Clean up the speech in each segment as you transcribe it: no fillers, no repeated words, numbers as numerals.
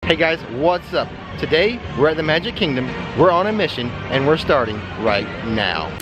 Hey guys, what's up? Today, we're at the Magic Kingdom, we're on a mission, and we're starting right now.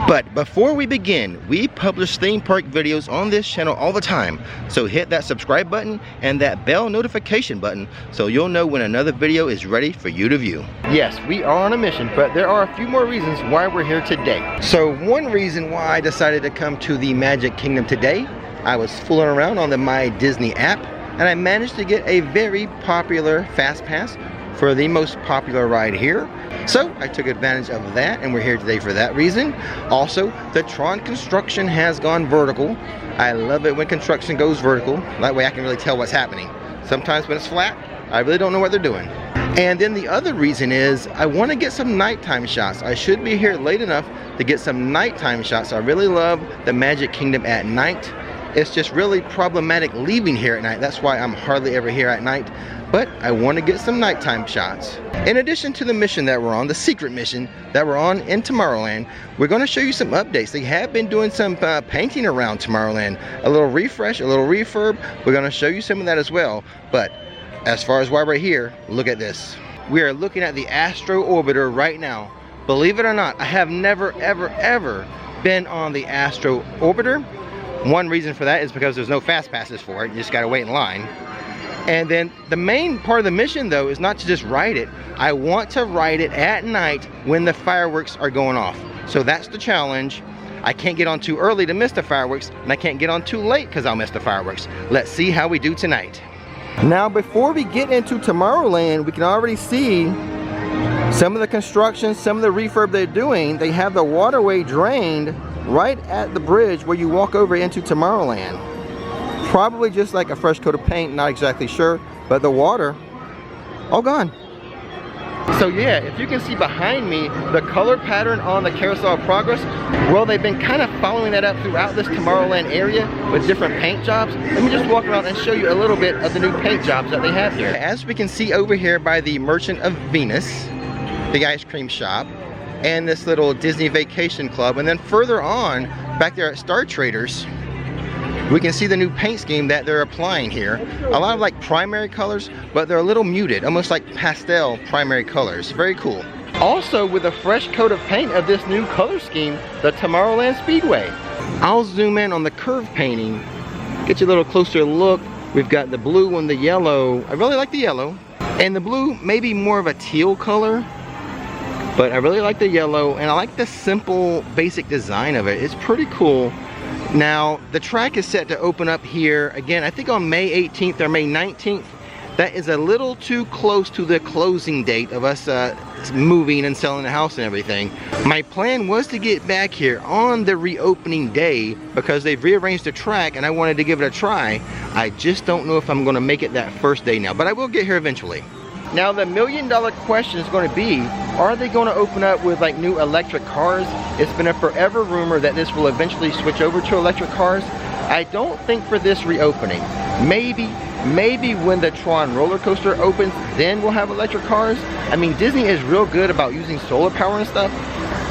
But before we begin, we publish theme park videos on this channel all the time. So hit that subscribe button and that bell notification button so you'll know when another video is ready for you to view. Yes, we are on a mission, but there are a few more reasons why we're here today. So one reason why I decided to come to the Magic Kingdom today, I was fooling around on the My Disney app and I managed to get a very popular Fast Pass for the most popular ride here. So I took advantage of that and we're here today for that reason. Also, the Tron construction has gone vertical. I love it when construction goes vertical. That way I can really tell what's happening. Sometimes when it's flat, I really don't know what they're doing. And then the other reason is I want to get some nighttime shots. I should be here late enough to get some nighttime shots. I really love the Magic Kingdom at night. It's just really problematic leaving here at night. That's why I'm hardly ever here at night. But I want to get some nighttime shots. In addition to the mission that we're on, the secret mission that we're on in Tomorrowland, we're going to show you some updates. They have been doing some painting around Tomorrowland. A little refresh, a little refurb. We're going to show you some of that as well. But as far as why we're here, look at this. We are looking at the Astro Orbiter right now. Believe it or not, I have never, ever been on the Astro Orbiter. One reason for that is because there's no fast passes for it. You just got to wait in line. And then the main part of the mission though is not to just ride it. I want to ride it at night when the fireworks are going off. So that's the challenge. I can't get on too early to miss the fireworks, and I can't get on too late because I'll miss the fireworks. Let's see how we do tonight. Now before we get into Tomorrowland, we can already see some of the construction, some of the refurb they're doing. They have the waterway drained right at the bridge where you walk over into Tomorrowland. Probably just like a fresh coat of paint, not exactly sure, but the water, all gone. So yeah, if you can see behind me, the color pattern on the Carousel of Progress, well, they've been kind of following that up throughout this Tomorrowland area with different paint jobs. Let me just walk around and show you a little bit of the new paint jobs that they have here. As we can see over here by the Merchant of Venus, the ice cream shop, and this little Disney Vacation Club, and then further on, back there at Star Traders, we can see the new paint scheme that they're applying here. A lot of like primary colors, but they're a little muted, almost like pastel primary colors. Very cool. Also, with a fresh coat of paint of this new color scheme, the Tomorrowland Speedway. I'll zoom in on the curve painting, get you a little closer look. We've got the blue and the yellow. I really like the yellow. And the blue may be more of a teal color, but I really like the yellow, and I like the simple, basic design of it. It's pretty cool. Now, the track is set to open up here, again, I think on May 18th or May 19th. That is a little too close to the closing date of us moving and selling the house and everything. My plan was to get back here on the reopening day because they've rearranged the track and I wanted to give it a try. I just don't know if I'm going to make it that first day now, but I will get here eventually. Now the million-dollar question is going to be, are they going to open up with like new electric cars? It's been a forever rumor that this will eventually switch over to electric cars. I don't think for this reopening. Maybe when the Tron roller coaster opens, then we'll have electric cars. I mean, Disney is real good about using solar power and stuff.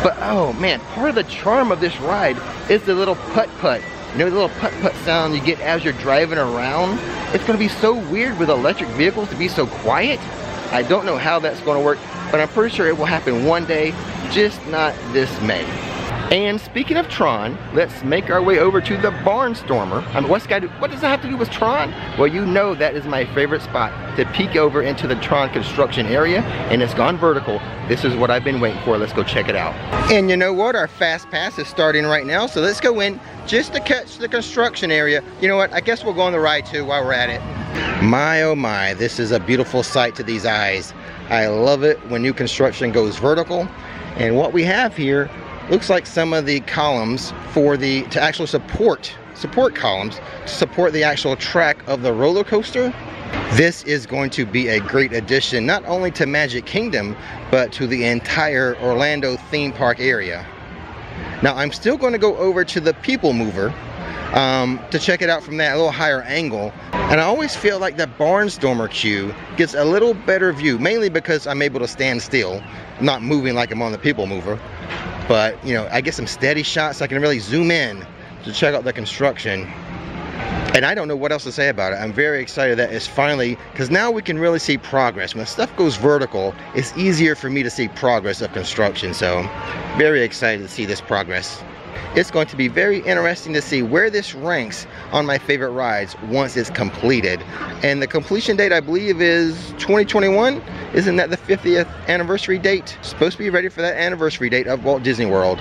But oh man, part of the charm of this ride is the little putt-putt. You know, the little putt-putt sound you get as you're driving around. It's going to be so weird with electric vehicles to be so quiet. I don't know how that's going to work, but I'm pretty sure it will happen one day, just not this May. And speaking of Tron, let's make our way over to the Barnstormer. I mean, what does that have to do with Tron? Well, you know that is my favorite spot to peek over into the Tron construction area, and it's gone vertical. This is what I've been waiting for. Let's go check it out. And you know what? Our Fast Pass is starting right now, so let's go in just to catch the construction area. You know what? I guess we'll go on the ride too while we're at it. My oh my, this is a beautiful sight to these eyes. I love it when new construction goes vertical. And what we have here looks like some of the columns to actually support columns to support the actual track of the roller coaster. This is going to be a great addition not only to Magic Kingdom but to the entire Orlando theme park area. Now I'm still going to go over to the People Mover to check it out from that little higher angle. And I always feel like the Barnstormer queue gets a little better view, mainly because I'm able to stand still, not moving like I'm on the People Mover. but you know, I get some steady shots so I can really zoom in to check out the construction. And I don't know what else to say about it. I'm very excited that it's finally, because now we can really see progress. When stuff goes vertical, it's easier for me to see progress of construction. So very excited to see this progress. It's going to be very interesting to see where this ranks on my favorite rides once it's completed. And the completion date, I believe, is 2021. Isn't that the 50th anniversary date? Supposed to be ready for that anniversary date of Walt Disney World.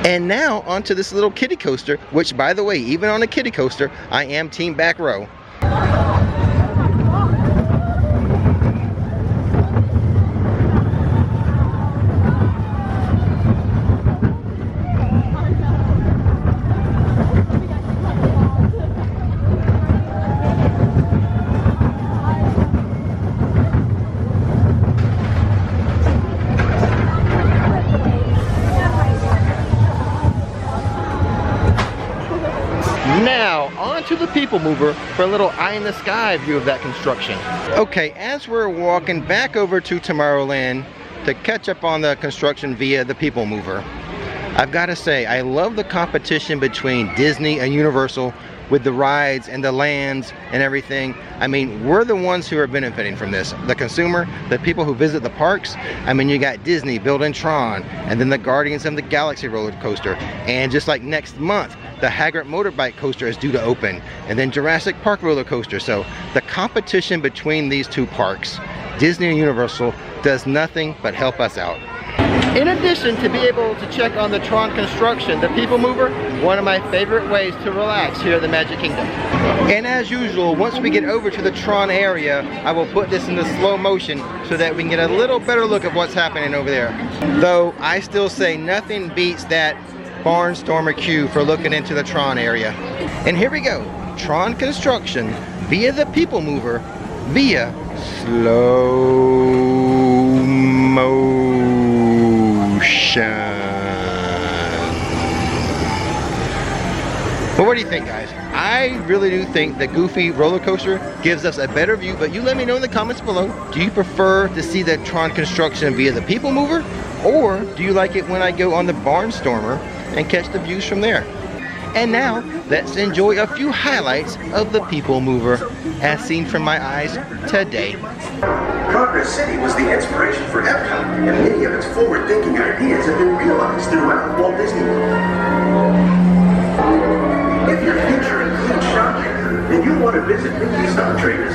And now onto this little kiddie coaster, which, by the way, even on a kiddie coaster, I am team back row. Now, on to the People Mover for a little eye-in-the-sky view of that construction. Okay, as we're walking back over to Tomorrowland to catch up on the construction via the People Mover, I've got to say, I love the competition between Disney and Universal with the rides and the lands and everything. I mean, we're the ones who are benefiting from this. The consumer, the people who visit the parks. I mean, you got Disney building Tron, and then the Guardians of the Galaxy roller coaster. And just like next month, the Haggard motorbike coaster is due to open, and then Jurassic Park roller coaster. So the competition between these two parks, Disney and Universal, does nothing but help us out. In addition to be able to check on the Tron construction, the People Mover, one of my favorite ways to relax here at the Magic Kingdom. And as usual, once we get over to the Tron area, I will put this into slow motion so that we can get a little better look at what's happening over there. Though I still say nothing beats that barnstormer queue for looking into the Tron area. And here we go, Tron construction via the People Mover via slow motion. Well, what do you think, guys? I really do think the Goofy roller coaster gives us a better view, but you let me know in the comments below. Do you prefer to see the Tron construction via the People Mover, or do you like it when I go on the Barnstormer and catch the views from there? And now, let's enjoy a few highlights of the People Mover as seen from my eyes today. Progress City was the inspiration for Epcot, and many of its forward-thinking ideas have been realized throughout Walt Disney World. If your future includes shopping, then you'll want to visit Mickey Star Traders.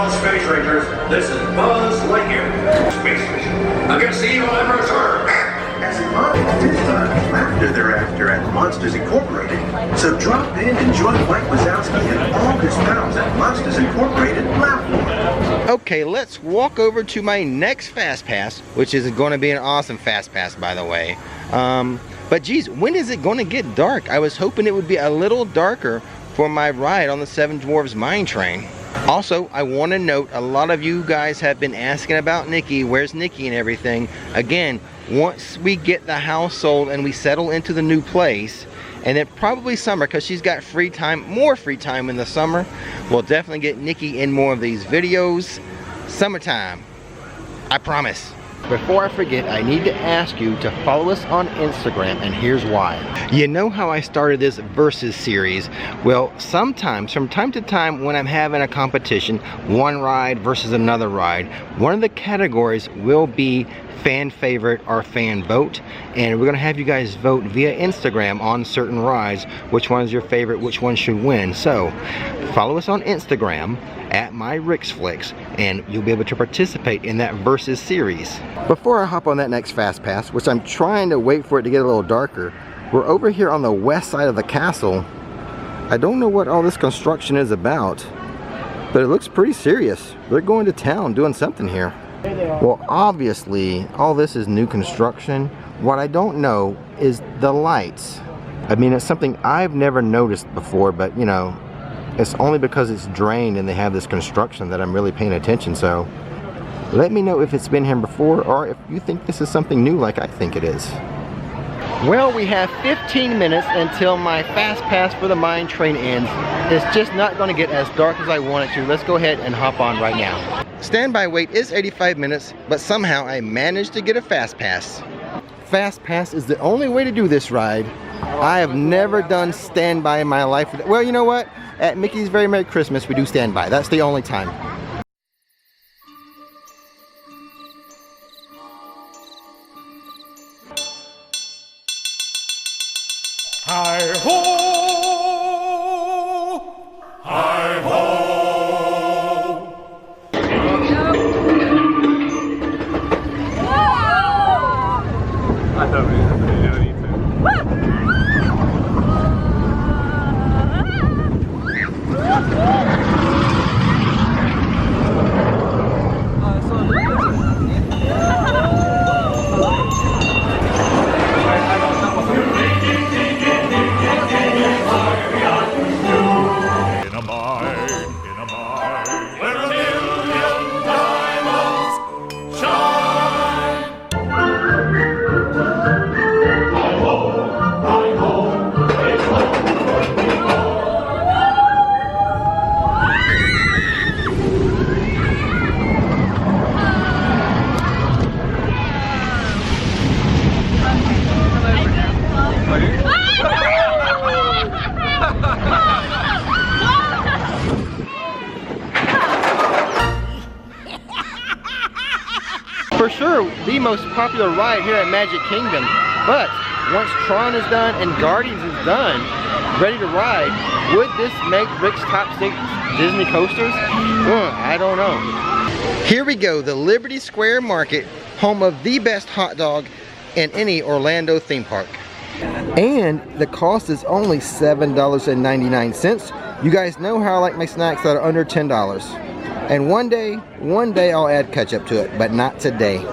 Space Rangers, this is Buzz Lightyear. Space Mission. Against the evil Emperor's Earth. As an audience, this time, laughter thereafter at Monsters Incorporated. So drop in and join Mike Wazowski and all his pals at Monsters Incorporated Laugh More. Okay, let's walk over to my next Fast Pass, which is going to be an awesome Fast Pass, by the way. But geez, when is it going to get dark? I was hoping it would be a little darker for my ride on the Seven Dwarfs Mine Train. Also, I want to note, a lot of you guys have been asking about Nikki, where's Nikki and everything. Again, once we get the house sold and we settle into the new place, and then probably summer, because she's got free time, more free time in the summer, we'll definitely get Nikki in more of these videos. Summertime, I promise. Before I forget, I need to ask you to follow us on Instagram, and here's why. You know how I started this Versus series? Well, sometimes, from time to time, when I'm having a competition, one ride versus another ride, one of the categories will be fan favorite or fan vote, and we're gonna have you guys vote via Instagram on certain rides, which one is your favorite, which one should win. So follow us on Instagram at MyRixFlix, and you'll be able to participate in that Versus series. Before I hop on that next Fast Pass, which I'm trying to wait for it to get a little darker, we're over here on the west side of the castle. I don't know what all this construction is about, but it looks pretty serious. They're going to town doing something here. Well, obviously, all this is new construction. What I don't know is the lights. I mean, it's something I've never noticed before, but you know, it's only because it's drained and they have this construction that I'm really paying attention. So let me know if it's been here before, or if you think this is something new like I think it is. Well, we have 15 minutes until my fast pass for the mine train ends. It's just not going to get as dark as I want it to. Let's go ahead and hop on right now. Standby wait is 85 minutes, but somehow I managed to get a fast pass. Fast pass is the only way to do this ride. I have never done standby in my life. Well, you know what? At Mickey's Very Merry Christmas, we do standby. That's the only time. Hi-ho! Hi-ho! I thought we were going to do For sure, the most popular ride here at Magic Kingdom. But once Tron is done and Guardians is done, ready to ride, would this make Rick's top 6 Disney coasters? I don't know. Here we go, the Liberty Square Market, home of the best hot dog in any Orlando theme park. And the cost is only $7.99. You guys know how I like my snacks that are under $10. And one day I'll add ketchup to it, but not today.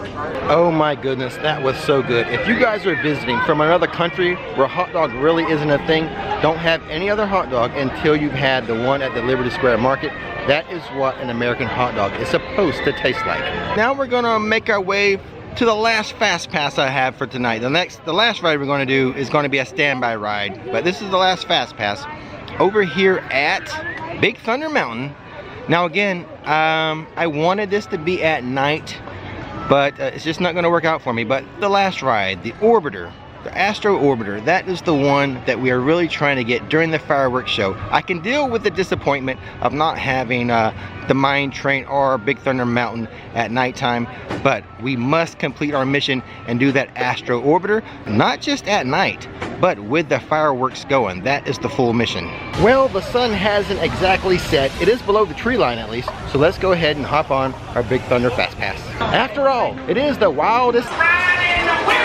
Oh my goodness, that was so good. If you guys are visiting from another country where hot dog really isn't a thing, don't have any other hot dog until you've had the one at the Liberty Square Market. That is what an American hot dog is supposed to taste like. Now we're gonna make our way to the last fast pass I have for tonight. The last ride we're gonna do is gonna be a standby ride, but this is the last fast pass over here at Big Thunder Mountain. Now again, I wanted this to be at night, but it's just not going to work out for me. But the last ride, the Orbiter, the Astro Orbiter, that is the one that we are really trying to get during the fireworks show. I can deal with the disappointment of not having the Mine Train or Big Thunder Mountain at nighttime, but we must complete our mission and do that Astro Orbiter, not just at night, but with the fireworks going. That is the full mission. Well, the sun hasn't exactly set. It is below the tree line at least, so let's go ahead and hop on our Big Thunder Fast Pass. After all, it is the wildest ride in the wilderness!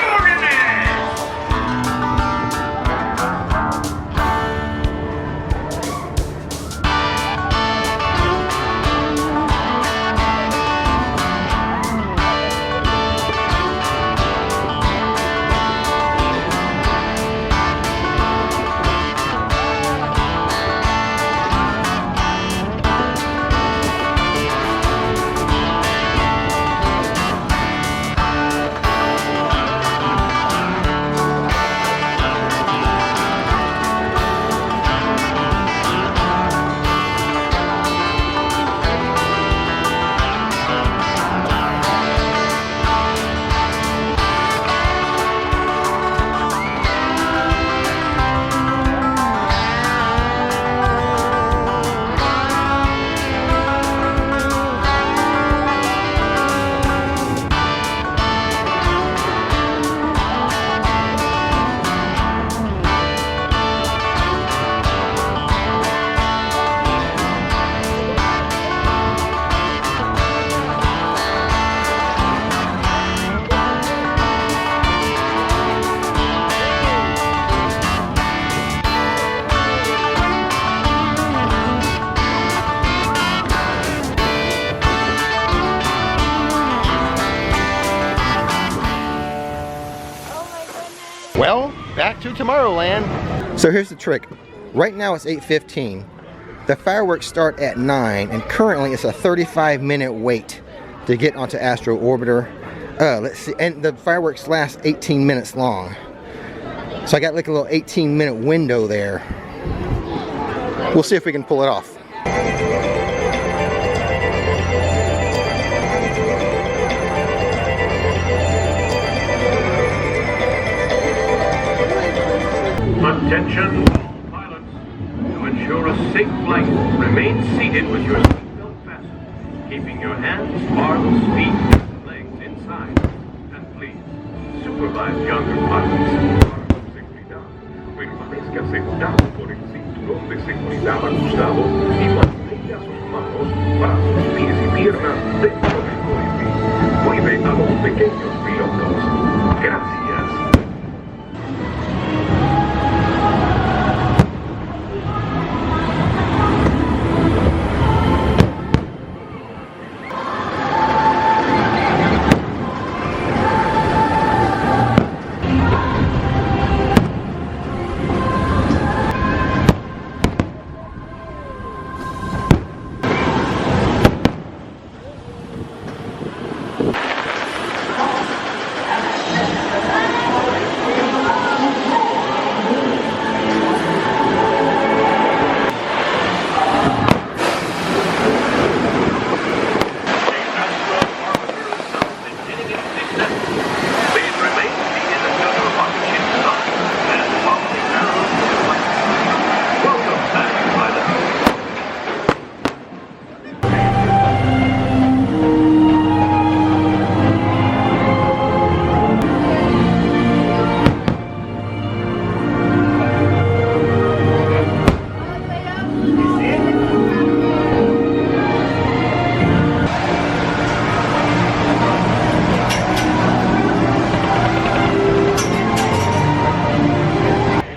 Well, back to Tomorrowland. So here's the trick. Right now it's 8:15. The fireworks start at 9, and currently it's a 35-minute wait to get onto Astro Orbiter. Let's see, and the fireworks last 18 minutes long. So I got like a little 18-minute window there. We'll see if we can pull it off. Attention, all pilots. To ensure a safe flight, remain seated with your seatbelt fastened, keeping your hands, arms, feet, and legs inside. And please, supervise younger pilots. Safely down. Permanezca sentado por el cinturón de seguridad ajustado y mantenga sus manos, brazos, pies y piernas dentro del cohete. Cuide a los pequeños pilotos. Gracias.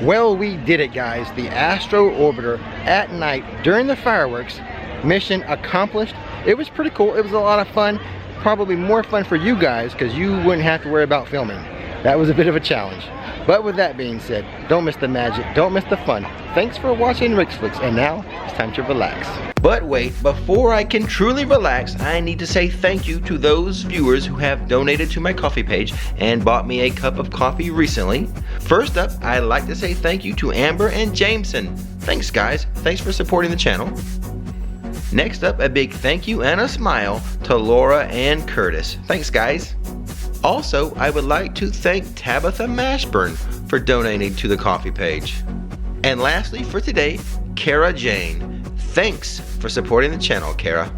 Well, we did it, guys. The Astro Orbiter at night during the fireworks. Mission accomplished. It was pretty cool. It was a lot of fun. Probably more fun for you guys because you wouldn't have to worry about filming. That was a bit of a challenge. But with that being said, don't miss the magic, don't miss the fun. Thanks for watching Rick's Flicks, and now it's time to relax. But wait, before I can truly relax, I need to say thank you to those viewers who have donated to my coffee page and bought me a cup of coffee recently. First up, I'd like to say thank you to Amber and Jameson. Thanks, guys. Thanks for supporting the channel. Next up, a big thank you and a smile to Laura and Curtis. Thanks, guys. Also, I would like to thank Tabitha Mashburn for donating to the coffee page. And lastly, for today, Cara Jayne. Thanks for supporting the channel, Cara.